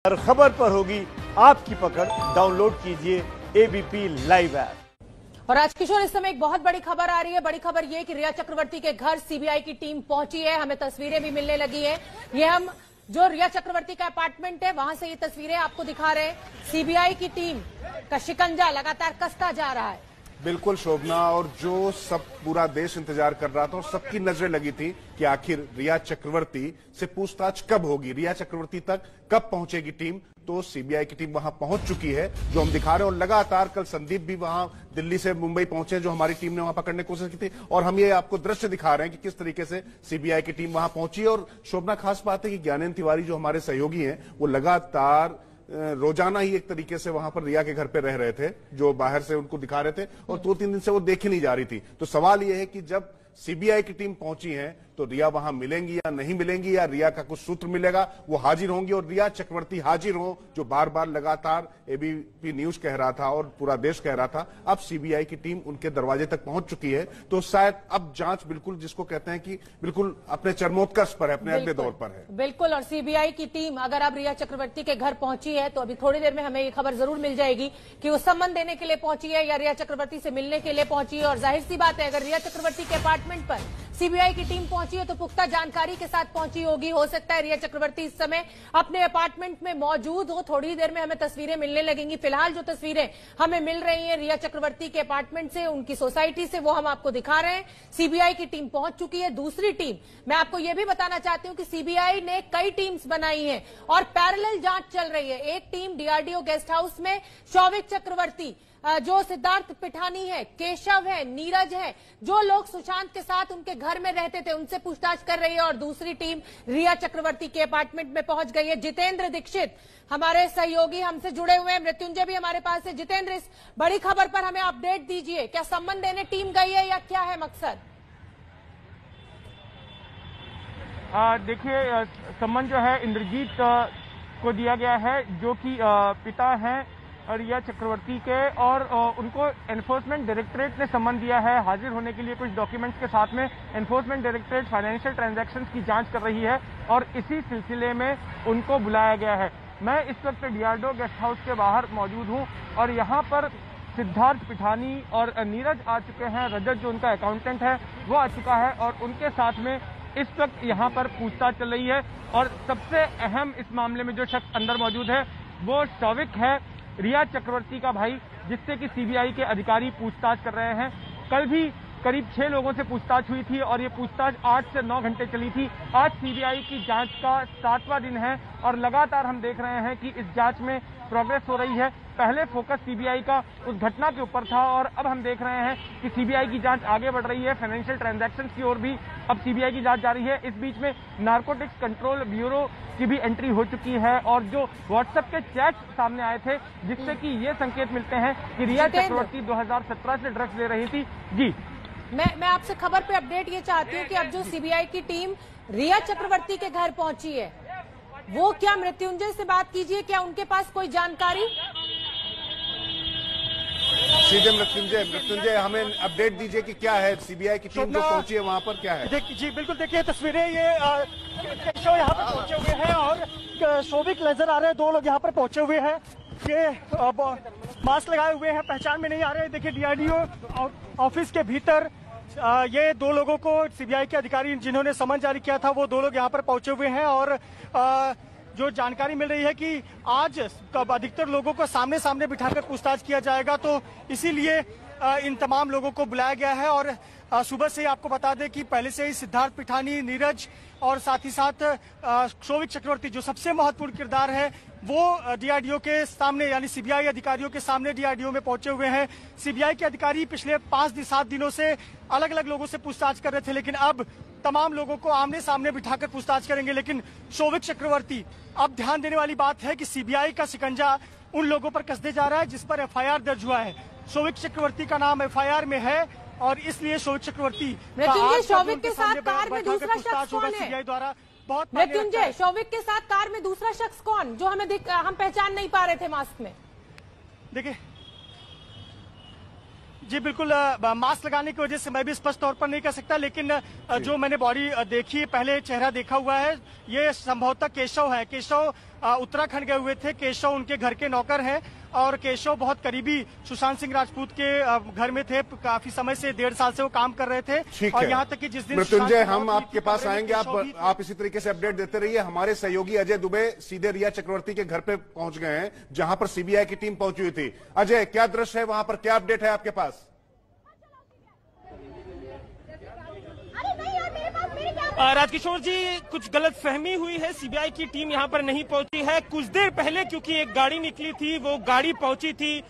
हर खबर पर होगी आपकी पकड़। डाउनलोड कीजिए एबीपी लाइव ऐप। और आज किशोर, इस समय एक बहुत बड़ी खबर आ रही है। बड़ी खबर ये कि रिया चक्रवर्ती के घर सीबीआई की टीम पहुंची है। हमें तस्वीरें भी मिलने लगी है। ये हम जो रिया चक्रवर्ती का अपार्टमेंट है वहां से ये तस्वीरें आपको दिखा रहे हैं। सीबीआई की टीम का शिकंजा लगातार कसता जा रहा है। बिल्कुल शोभना, और जो सब पूरा देश इंतजार कर रहा था और सबकी नजरें लगी थी कि आखिर रिया चक्रवर्ती से पूछताछ कब होगी, रिया चक्रवर्ती तक कब पहुंचेगी टीम। तो सीबीआई की टीम वहां पहुंच चुकी है, जो हम दिखा रहे हैं। और लगातार कल संदीप भी वहां दिल्ली से मुंबई पहुंचे, जो हमारी टीम ने वहां पकड़ने की कोशिश की थी। और हम ये आपको दृश्य दिखा रहे हैं कि किस तरीके से सीबीआई की टीम वहां पहुंची। और शोभना, खास बात है कि ज्ञानेंद्र तिवारी जो हमारे सहयोगी हैं, वो लगातार रोजाना ही एक तरीके से वहां पर रिया के घर पे रह रहे थे, जो बाहर से उनको दिखा रहे थे। और 2-3 दिन से वो देखी नहीं जा रही थी। तो सवाल ये है कि जब सीबीआई की टीम पहुंची है तो रिया वहां मिलेंगी या नहीं मिलेंगी, या रिया का कुछ सूत्र मिलेगा, वो हाजिर होंगी और रिया चक्रवर्ती हाजिर हो, जो बार बार लगातार एबीपी न्यूज कह रहा था और पूरा देश कह रहा था। अब सीबीआई की टीम उनके दरवाजे तक पहुंच चुकी है। तो शायद अब जांच बिल्कुल, जिसको कहते हैं कि बिल्कुल अपने चरमोत्कर्ष पर है, अपने अगले दौर पर है। बिल्कुल। और सीबीआई की टीम अगर अब रिया चक्रवर्ती के घर पहुंची है तो अभी थोड़ी देर में हमें ये खबर जरूर मिल जाएगी कि वो सम्मन देने के लिए पहुंची है या रिया चक्रवर्ती से मिलने के लिए पहुंची है। और जाहिर सी बात है, अगर रिया चक्रवर्ती के अपार्टमेंट पर सीबीआई की टीम पहुंची है तो पुख्ता जानकारी के साथ पहुंची होगी। हो सकता है रिया चक्रवर्ती इस समय अपने अपार्टमेंट में मौजूद हो। थोड़ी देर में हमें तस्वीरें मिलने लगेंगी। फिलहाल जो तस्वीरें हमें मिल रही हैं रिया चक्रवर्ती के अपार्टमेंट से, उनकी सोसाइटी से, वो हम आपको दिखा रहे हैं। सीबीआई की टीम पहुंच चुकी है। दूसरी टीम, मैं आपको यह भी बताना चाहती हूं कि सीबीआई ने कई टीम्स बनाई हैं और पैरेलल जांच चल रही है। एक टीम डीआरडीओ गेस्ट हाउस में शौविक चक्रवर्ती, जो सिद्धार्थ पिठानी है, केशव है, नीरज है, जो लोग सुशांत के साथ उनके घर में रहते थे, उनसे पूछताछ कर रही है। और दूसरी टीम रिया चक्रवर्ती के अपार्टमेंट में पहुंच गई है। जितेंद्र दीक्षित हमारे सहयोगी हमसे जुड़े हुए हैं, मृत्युंजय भी हमारे पास है। जितेंद्र, इस बड़ी खबर पर हमें अपडेट दीजिए। क्या सम्मन देने टीम गई है या क्या है मकसद? देखिए, सम्मन जो है इंद्रजीत को दिया गया है, जो कि पिता हैं रिया चक्रवर्ती के, और उनको एनफोर्समेंट डायरेक्टरेट ने सम्मन दिया है हाजिर होने के लिए कुछ डॉक्यूमेंट्स के साथ में। एनफोर्समेंट डायरेक्टरेट फाइनेंशियल ट्रांजैक्शंस की जांच कर रही है और इसी सिलसिले में उनको बुलाया गया है। मैं इस वक्त डीआरडीओ गेस्ट हाउस के बाहर मौजूद हूं और यहाँ पर सिद्धार्थ पिठानी और नीरज आ चुके हैं। रजत, जो उनका अकाउंटेंट है, वो आ चुका है और उनके साथ में इस वक्त यहाँ पर पूछताछ चल रही है। और सबसे अहम इस मामले में जो शख्स अंदर मौजूद है वो शौविक है, रिया चक्रवर्ती का भाई, जिससे कि सीबीआई के अधिकारी पूछताछ कर रहे हैं। कल भी करीब 6 लोगों से पूछताछ हुई थी और ये पूछताछ 8 से 9 घंटे चली थी। आज सीबीआई की जांच का 7वां दिन है और लगातार हम देख रहे हैं कि इस जांच में प्रोग्रेस हो रही है। पहले फोकस सीबीआई का उस घटना के ऊपर था और अब हम देख रहे हैं कि सीबीआई की जांच आगे बढ़ रही है। फाइनेंशियल ट्रांजैक्शंस की ओर भी अब सीबीआई की जांच जारी है। इस बीच में नारकोटिक्स कंट्रोल ब्यूरो की भी एंट्री हो चुकी है और जो व्हाट्सएप के चैट्स सामने आए थे, जिससे कि ये संकेत मिलते हैं कि रिया चक्रवर्ती 2017 से ड्रग्स ले रही थी। जी, मैं आपसे खबर पे अपडेट ये चाहती हूँ कि अब जो सीबीआई की टीम रिया चक्रवर्ती के घर पहुंची है, वो क्या मृत्युंजय से बात कीजिए, क्या उनके पास कोई जानकारी? सीधे मृत्युंजय हमें अपडेट दीजिए कि क्या है सीबीआई की टीम जो पहुंची है वहां पर क्या है। जी बिल्कुल, देखिए तस्वीरें, ये केशव यहाँ पर पहुंचे हुए हैं और शौविक नजर आ रहे हैं। 2 लोग यहाँ पर पहुंचे हुए हैं। ये मास्क लगाए हुए हैं, पहचान में नहीं आ रहे हैं। देखिए डीआरडीओ ऑफिस के भीतर ये 2 लोगों को सीबीआई के अधिकारी जिन्होंने समन जारी किया था, वो 2 लोग यहाँ पर पहुंचे हुए हैं। और जो जानकारी मिल रही है कि आज अधिकतर लोगों को सामने सामने बिठाकर पूछताछ किया जाएगा, तो इसीलिए इन तमाम लोगों को बुलाया गया है। और सुबह से आपको बता दें कि पहले से ही सिद्धार्थ पिठानी, नीरज और साथ ही साथ शौविक चक्रवर्ती, जो सबसे महत्वपूर्ण किरदार है, वो डीआरडीओ के सामने यानी सीबीआई अधिकारियों के सामने डीआरडीओ में पहुंचे हुए हैं। सीबीआई के अधिकारी पिछले 5-7 दिनों से अलग अलग लोगों से पूछताछ कर रहे थे, लेकिन अब तमाम लोगों को आमने सामने बिठाकर पूछताछ करेंगे। लेकिन शौविक चक्रवर्ती, अब ध्यान देने वाली बात है कि सीबीआई का शिकंजा उन लोगों पर कसते जा रहा है जिस पर एफआईआर दर्ज हुआ है। शौविक चक्रवर्ती का नाम एफआईआर में है और इसलिए शौविक चक्रवर्ती शौविक के साथ कार में दूसरा शख्स कौन है? सीबीआई द्वारा बहुत मृत्युंजय, शौविक के साथ कार में दूसरा शख्स कौन, जो हम पहचान नहीं पा रहे थे मास्क में? देखिए जी बिल्कुल, मास्क लगाने की वजह से मैं भी स्पष्ट तौर पर नहीं कह सकता, लेकिन जो मैंने बॉडी देखी, पहले चेहरा देखा हुआ है, ये संभवतः केशव है। केशव उत्तराखंड गए हुए थे। केशव उनके घर के नौकर हैं और केशव बहुत करीबी सुशांत सिंह राजपूत के घर में थे। काफी समय से 1.5 साल से वो काम कर रहे थे। और यहाँ तक कि जिस दिन मृत्युंजय, हम आपके पास आएंगे, आप इसी तरीके से अपडेट देते रहिए। हमारे सहयोगी अजय दुबे सीधे रिया चक्रवर्ती के घर पे पहुंच गए हैं, जहां पर सीबीआई की टीम पहुंची हुई थी। अजय, क्या दृश्य है वहां पर, क्या अपडेट है आपके पास? राजकिशोर जी, कुछ गलत फहमी हुई है। सीबीआई की टीम यहां पर नहीं पहुंची है। कुछ देर पहले क्योंकि एक गाड़ी निकली थी, वो गाड़ी पहुंची थी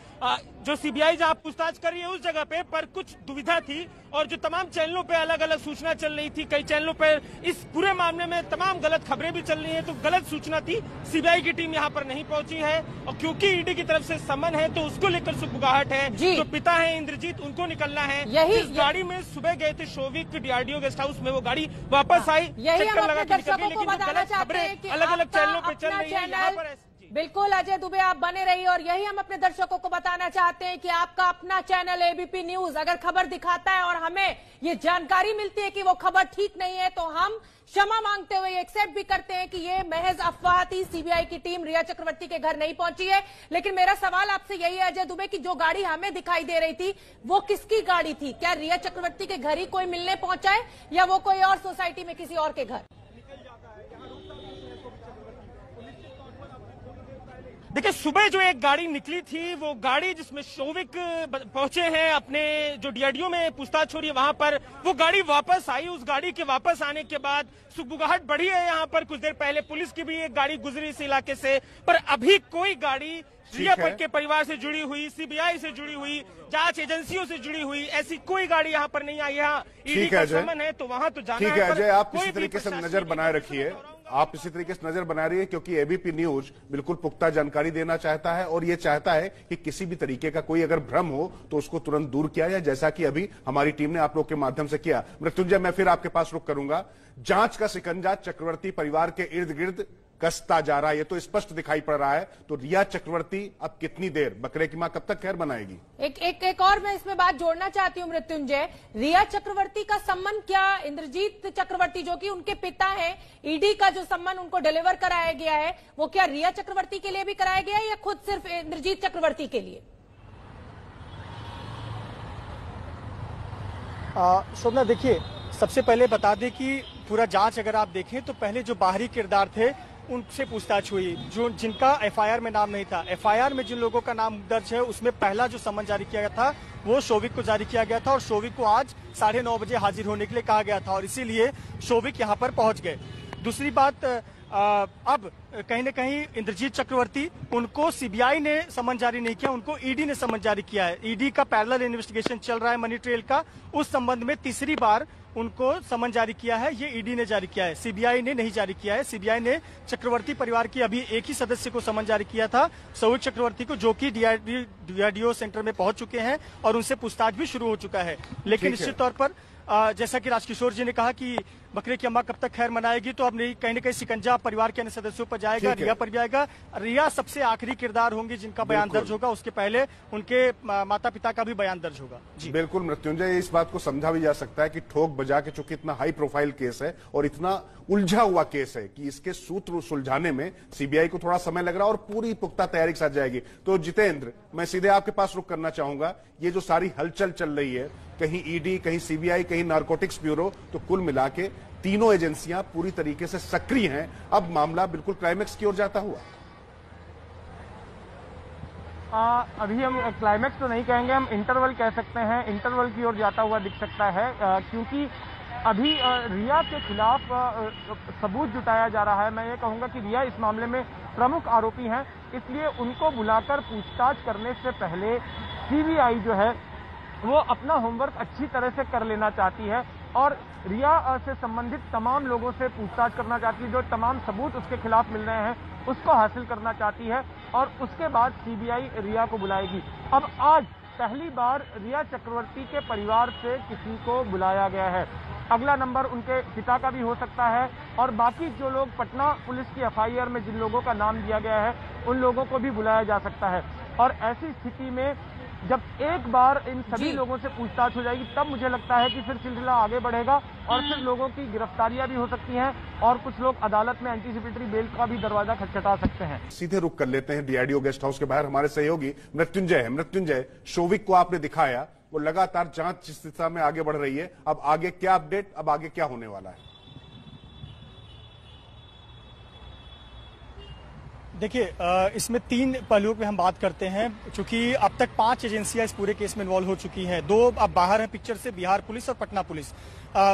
जो सीबीआई जहां पूछताछ कर रही है उस जगह पे, पर कुछ दुविधा थी और जो तमाम चैनलों पे अलग अलग सूचना चल रही थी, कई चैनलों पे इस पूरे मामले में तमाम गलत खबरें भी चल रही हैं, तो गलत सूचना थी। सीबीआई की टीम यहां पर नहीं पहुंची है और क्योंकि ईडी की तरफ से समन है तो उसको लेकर सुगबुगाहट है। जो पिता है इंद्रजीत, उनको निकलना है। इस गाड़ी में सुबह गए थे शोविक डीआरडीओ गेस्ट हाउस में, वो गाड़ी वापस आई, चक्कर लगा के निकल गई, लेकिन गलत खबरें अलग अलग चैनलों पर चल रही है। यहाँ पर बिल्कुल अजय दुबे, आप बने रहिए और यही हम अपने दर्शकों को बताना चाहते हैं कि आपका अपना चैनल एबीपी न्यूज अगर खबर दिखाता है और हमें ये जानकारी मिलती है कि वो खबर ठीक नहीं है, तो हम क्षमा मांगते हुए एक्सेप्ट भी करते हैं कि ये महज अफवाह थी। सीबीआई की टीम रिया चक्रवर्ती के घर नहीं पहुंची है। लेकिन मेरा सवाल आपसे यही है अजय दुबे कि जो गाड़ी हमें दिखाई दे रही थी वो किसकी गाड़ी थी? क्या रिया चक्रवर्ती के घर ही कोई मिलने पहुंचा है या वो कोई और सोसाइटी में किसी और के घर? देखिए, सुबह जो एक गाड़ी निकली थी, वो गाड़ी जिसमें शोविक पहुंचे हैं, अपने जो डीआरडीओ में पूछताछ हो रही है वहां पर, वो गाड़ी वापस आई। उस गाड़ी के वापस आने के बाद सुगबुगाहट बढ़ी है यहाँ पर। कुछ देर पहले पुलिस की भी एक गाड़ी गुजरी इस इलाके से, पर अभी कोई गाड़ी रिया के परिवार से जुड़ी हुई, सीबीआई से जुड़ी हुई, जांच एजेंसियों से जुड़ी हुई ऐसी कोई गाड़ी यहाँ पर नहीं आई। यहाँ ईडी का समन है तो वहां तो जाना है। ठीक है अजय, आप इसी तरीके से नजर बनाए रखिए, आप इसी तरीके से नजर बना रही है, क्योंकि एबीपी न्यूज बिल्कुल पुख्ता जानकारी देना चाहता है और ये चाहता है कि किसी भी तरीके का कोई अगर भ्रम हो तो उसको तुरंत दूर किया जाए, जैसा कि अभी हमारी टीम ने आप लोग के माध्यम से किया। मृत्युंजय, मैं फिर आपके पास रुक करूंगा। जांच का शिकंजा चक्रवर्ती परिवार के इर्द गिर्द कसता जा रहा है, ये तो स्पष्ट दिखाई पड़ रहा है। तो रिया चक्रवर्ती अब कितनी देर, बकरे की मां कब तक खैर बनाएगी? एक और मैं इसमें बात जोड़ना चाहती हूँ मृत्युंजय। रिया चक्रवर्ती का संबंध क्या इंद्रजीत चक्रवर्ती जो कि उनके पिता हैं, ईडी का जो संबंध उनको डिलीवर कराया गया है, वो क्या रिया चक्रवर्ती के लिए भी कराया गया है या खुद सिर्फ इंद्रजीत चक्रवर्ती के लिए? शोभना, देखिए, सबसे पहले बता दें कि पूरा जांच अगर आप देखें तो पहले जो बाहरी किरदार थे उनसे पूछताछ हुई, जो जिनका एफआईआर में नाम नहीं था। एफआईआर में जिन लोगों का नाम दर्ज है उसमें पहला जो सम्मन जारी किया गया था वो शोविक को जारी किया गया था और शोविक को आज 9:30 बजे हाजिर होने के लिए कहा गया था और इसीलिए शोविक यहाँ पर पहुंच गए। दूसरी बात, अब कहीं न कहीं इंद्रजीत चक्रवर्ती, उनको सीबीआई ने समन जारी नहीं किया, उनको ईडी ने समन जारी किया है। ईडी का पैरेलल इन्वेस्टिगेशन चल रहा है मनी ट्रेल का, उस संबंध में तीसरी बार उनको समन जारी किया है। ये ईडी ने जारी किया है, सीबीआई ने नहीं जारी किया है। सीबीआई ने चक्रवर्ती परिवार की अभी एक ही सदस्य को समन जारी किया था, शोविक चक्रवर्ती को, जो कि डीआरडीओ सेंटर में पहुंच चुके हैं और उनसे पूछताछ भी शुरू हो चुका है। लेकिन निश्चित तौर पर जैसा कि राजकिशोर जी ने कहा कि बकरे की अम्मा कब तक खैर मनाएगी, तो अब कहीं न कहीं शिकंजा परिवार के अन्य सदस्यों पर जाएगा, रिया पर भी आएगा। रिया सबसे आखिरी किरदार होंगी जिनका बयान दर्ज होगा, उसके पहले उनके माता पिता का भी बयान दर्ज होगा। जी बिल्कुल मृत्युंजय, इस बात को समझा भी जा सकता है कि ठोक बजा के चूंकि इतना हाई प्रोफाइल केस है और इतना उलझा हुआ केस है कि इसके सूत्र सुलझाने में सीबीआई को थोड़ा समय लग रहा है और पूरी पुख्ता तैयारी के साथ जाएगी। तो जितेंद्र, मैं सीधे आपके पास रुक करना चाहूंगा। ये जो सारी हलचल चल रही है, कहीं ईडी, कहीं सीबीआई, कहीं नारकोटिक्स ब्यूरो, तो कुल मिला के तीनों एजेंसियां पूरी तरीके से सक्रिय हैं। अब मामला बिल्कुल क्लाइमेक्स की ओर जाता हुआ। अभी हम क्लाइमेक्स तो नहीं कहेंगे, हम इंटरवल कह सकते हैं, इंटरवल की ओर जाता हुआ दिख सकता है, क्योंकि अभी रिया के खिलाफ सबूत जुटाया जा रहा है। मैं ये कहूंगा कि रिया इस मामले में प्रमुख आरोपी हैं, इसलिए उनको बुलाकर पूछताछ करने से पहले सीबीआई जो है वो अपना होमवर्क अच्छी तरह से कर लेना चाहती है और रिया से संबंधित तमाम लोगों से पूछताछ करना चाहती है। जो तमाम सबूत उसके खिलाफ मिल रहे हैं उसको हासिल करना चाहती है और उसके बाद सीबीआई रिया को बुलाएगी। अब आज पहली बार रिया चक्रवर्ती के परिवार से किसी को बुलाया गया है। अगला नंबर उनके पिता का भी हो सकता है और बाकी जो लोग पटना पुलिस की एफआईआर में जिन लोगों का नाम दिया गया है उन लोगों को भी बुलाया जा सकता है। और ऐसी स्थिति में जब एक बार इन सभी लोगों से पूछताछ हो जाएगी तब मुझे लगता है कि फिर सिलसिला आगे बढ़ेगा और फिर लोगों की गिरफ्तारियां भी हो सकती हैं और कुछ लोग अदालत में एंटीसिपेटरी बेल का भी दरवाजा खटखटा सकते हैं। सीधे रुक कर लेते हैं डीआरडीओ गेस्ट हाउस के बाहर हमारे सहयोगी मृत्युंजय है। मृत्युंजय, शोविक को आपने दिखाया, वो लगातार जांच इस दिशा में आगे बढ़ रही है। अब आगे क्या अपडेट, अब आगे क्या होने वाला है? देखिए, इसमें 3 पहलुओं पे हम बात करते हैं। चूंकि अब तक 5 एजेंसियां इस पूरे केस में इन्वॉल्व हो चुकी हैं। 2 अब बाहर हैं पिक्चर से, बिहार पुलिस और पटना पुलिस,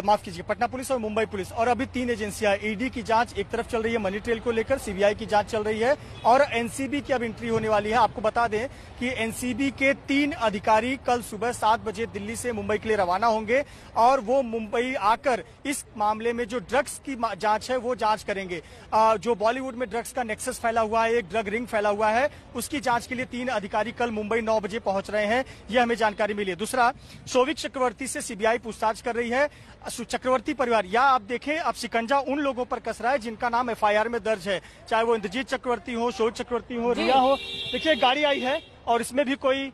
माफ कीजिए, पटना पुलिस और मुंबई पुलिस। और अभी 3 एजेंसियां, ईडी की जांच एक तरफ चल रही है मनी ट्रेल को लेकर, सीबीआई की जांच चल रही है और एनसीबी की अब एंट्री होने वाली है। आपको बता दें कि एनसीबी के 3 अधिकारी कल सुबह 7 बजे दिल्ली से मुंबई के लिए रवाना होंगे और वो मुंबई आकर इस मामले में जो ड्रग्स की जांच है वो जांच करेंगे। जो बॉलीवुड में ड्रग्स का नेक्सस फैला हुआ है, एक ड्रग रिंग फैला हुआ है, उसकी जांच के लिए 3 अधिकारी कल मुंबई 9 बजे पहुंच रहे हैं, यह हमें जानकारी मिली है। दूसरा, शोविक चक्रवर्ती से सीबीआई पूछताछ कर रही है। चक्रवर्ती परिवार, या आप देखें अब शिकंजा उन लोगों पर कस रहा है जिनका नाम एफआईआर में दर्ज है, चाहे वो इंद्रजीत चक्रवर्ती हो, शोविक चक्रवर्ती हो, रिया हो। देखिए गाड़ी आई है और इसमें भी कोई,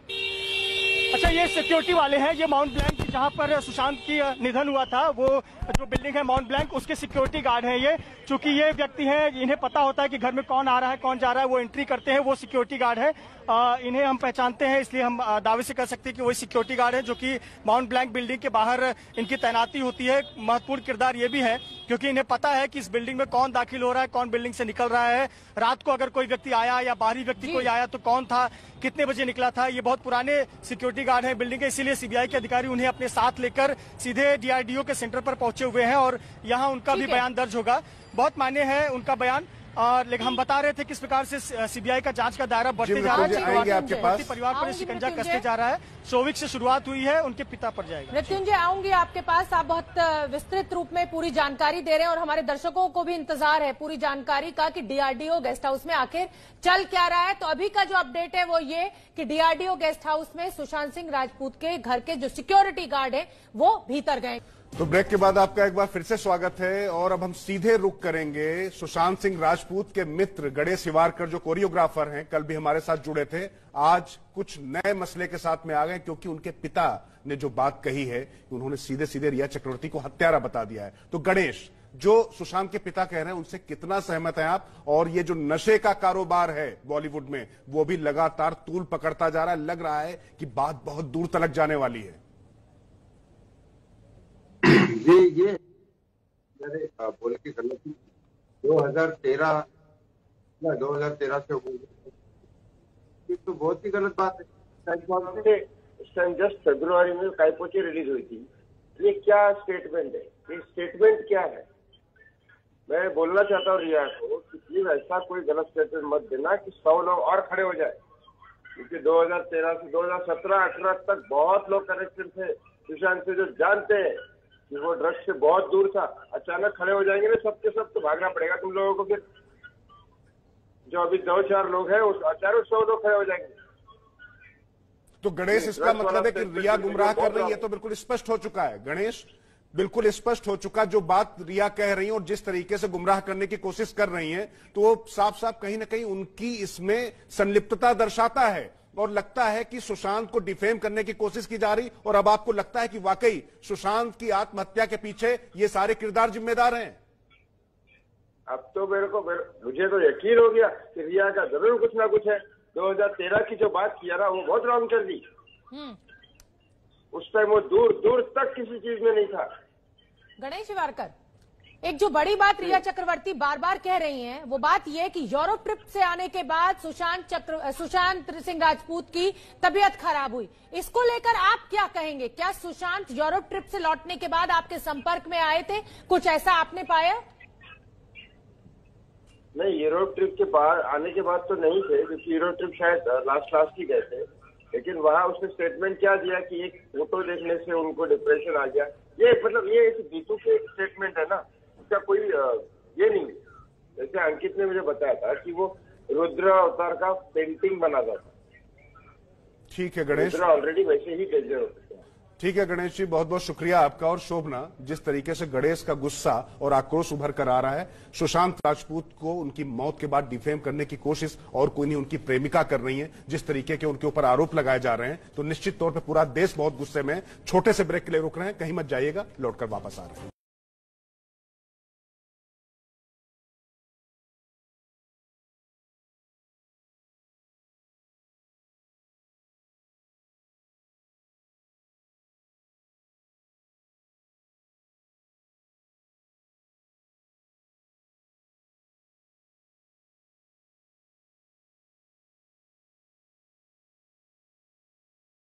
अच्छा ये सिक्योरिटी वाले हैं, ये माउंट ब्लैंक जहां पर सुशांत की निधन हुआ था, वो जो बिल्डिंग है माउंट ब्लैंक, उसके सिक्योरिटी गार्ड हैं ये। चूंकि ये व्यक्ति हैं, इन्हें पता होता है कि घर में कौन आ रहा है कौन जा रहा है, वो एंट्री करते हैं, वो सिक्योरिटी गार्ड है। इन्हें हम पहचानते हैं, इसलिए हम दावे से कह सकते हैं कि वही सिक्योरिटी गार्ड है जो कि माउंट ब्लैंक बिल्डिंग के बाहर इनकी तैनाती होती है। महत्वपूर्ण किरदार ये भी है क्योंकि इन्हें पता है कि इस बिल्डिंग में कौन दाखिल हो रहा है, कौन बिल्डिंग से निकल रहा है, रात को अगर कोई व्यक्ति आया या बाहरी व्यक्ति कोई आया तो कौन था, कितने बजे निकला था। ये बहुत पुराने सिक्योरिटी गार्ड हैं बिल्डिंग के, इसीलिए सीबीआई के अधिकारी उन्हें अपने साथ लेकर सीधे डीआरडीओ के सेंटर पर पहुंचे हुए हैं और यहाँ उनका भी बयान दर्ज होगा। बहुत मान्य है उनका बयान, लेकिन हम बता रहे थे किस प्रकार से सीबीआई का जांच का दायरा बढ़ते जा रहा है, आपके पास परिवार पर शिकंजा कसते जा रहा है। शोविक से शुरुआत हुई है, उनके पिता पर जाएगा। मृत्युंजय, आऊंगी आपके पास, आप बहुत विस्तृत रूप में पूरी जानकारी दे रहे हैं और हमारे दर्शकों को भी इंतजार है पूरी जानकारी का कि डीआरडीओ गेस्ट हाउस में आखिर चल क्या रहा है। तो अभी का जो अपडेट है वो ये कि डीआरडीओ गेस्ट हाउस में सुशांत सिंह राजपूत के घर के जो सिक्योरिटी गार्ड है वो भीतर गए। तो ब्रेक के बाद आपका एक बार फिर से स्वागत है और अब हम सीधे रुक करेंगे सुशांत सिंह राजपूत के मित्र गणेश हिवारकर जो कोरियोग्राफर हैं, कल भी हमारे साथ जुड़े थे, आज कुछ नए मसले के साथ में आ गए क्योंकि उनके पिता ने जो बात कही है उन्होंने सीधे सीधे रिया चक्रवर्ती को हत्यारा बता दिया है। तो गणेश, जो सुशांत के पिता कह रहे हैं उनसे कितना सहमत हैं आप? और ये जो नशे का कारोबार है बॉलीवुड में वो भी लगातार तूल पकड़ता जा रहा है, लग रहा है कि बात बहुत दूर तलक जाने वाली है। ये मेरे बोले की गलती 2013 से हो गई, तो बहुत ही गलत बात है। जस्ट फरवरी में कायपोची रिलीज हुई थी। ये क्या स्टेटमेंट है, ये स्टेटमेंट क्या है? मैं बोलना चाहता हूँ रिया को कि प्लीज ऐसा कोई गलत स्टेटमेंट मत देना कि 100 लोग और खड़े हो जाए, क्योंकि 2013 से 2017-18 तक बहुत लोग कनेक्टेड थे सुशांत से, जो जानते हैं कि वो ड्रग्स से बहुत दूर था। अचानक खड़े हो जाएंगे ना सबके सब, तो भागना पड़ेगा तुम लोगों को। फिर जो अभी 2-4 लोग हैं उस अचानक 100 लोग खड़े हो जाएंगे। तो गणेश, इसका मतलब है कि रिया गुमराह कर रही है, तो बिल्कुल स्पष्ट हो चुका है गणेश, बिल्कुल स्पष्ट हो चुका जो बात रिया कह रही है और जिस तरीके से गुमराह करने की कोशिश कर रही हैं, तो वो साफ साफ कहीं ना कहीं उनकी इसमें संलिप्तता दर्शाता है और लगता है कि सुशांत को डिफेम करने की कोशिश की जा रही। और अब आपको लगता है कि वाकई सुशांत की आत्महत्या के पीछे ये सारे किरदार जिम्मेदार हैं? अब तो मुझे तो यकीन हो गया कि रिया का जरूर कुछ ना कुछ है। 2013 की जो बात किया ना वो बहुत रॉन्ग कर दी। उस टाइम वो दूर तक किसी चीज में नहीं था। गणेश हिवारकर, एक जो बड़ी बात रिया चक्रवर्ती बार बार कह रही हैं वो बात यह कि यूरोप ट्रिप से आने के बाद सुशांत सिंह राजपूत की तबीयत खराब हुई। इसको लेकर आप क्या कहेंगे? क्या सुशांत यूरोप ट्रिप से लौटने के बाद आपके संपर्क में आए थे? कुछ ऐसा आपने पाया? नहीं, यूरोप ट्रिप के बाद आने के बाद तो नहीं थे, क्योंकि यूरोप ट्रिप शायद लास्ट ही गए थे। लेकिन वहाँ उसने स्टेटमेंट क्या दिया कि एक फोटो देखने से उनको डिप्रेशन आ गया। ये मतलब ये बीतू के स्टेटमेंट है ना, उसका कोई ये नहीं। जैसे अंकित ने मुझे बताया था कि वो रुद्र अवतार का पेंटिंग बना था। ठीक है गणेश, रुद्र ऑलरेडी वैसे ही डेंजर होते हैं। ठीक है गणेश जी, बहुत बहुत शुक्रिया आपका। और शोभना, जिस तरीके से गणेश का गुस्सा और आक्रोश उभर कर आ रहा है, सुशांत राजपूत को उनकी मौत के बाद डिफेम करने की कोशिश और कोई नहीं, उनकी प्रेमिका कर रही है, जिस तरीके के उनके ऊपर आरोप लगाए जा रहे हैं, तो निश्चित तौर पर पूरा देश बहुत गुस्से में। छोटे से ब्रेक के लिए रुक रहे हैं, कहीं मत जाइएगा, लौटकर वापस आ रहे हैं।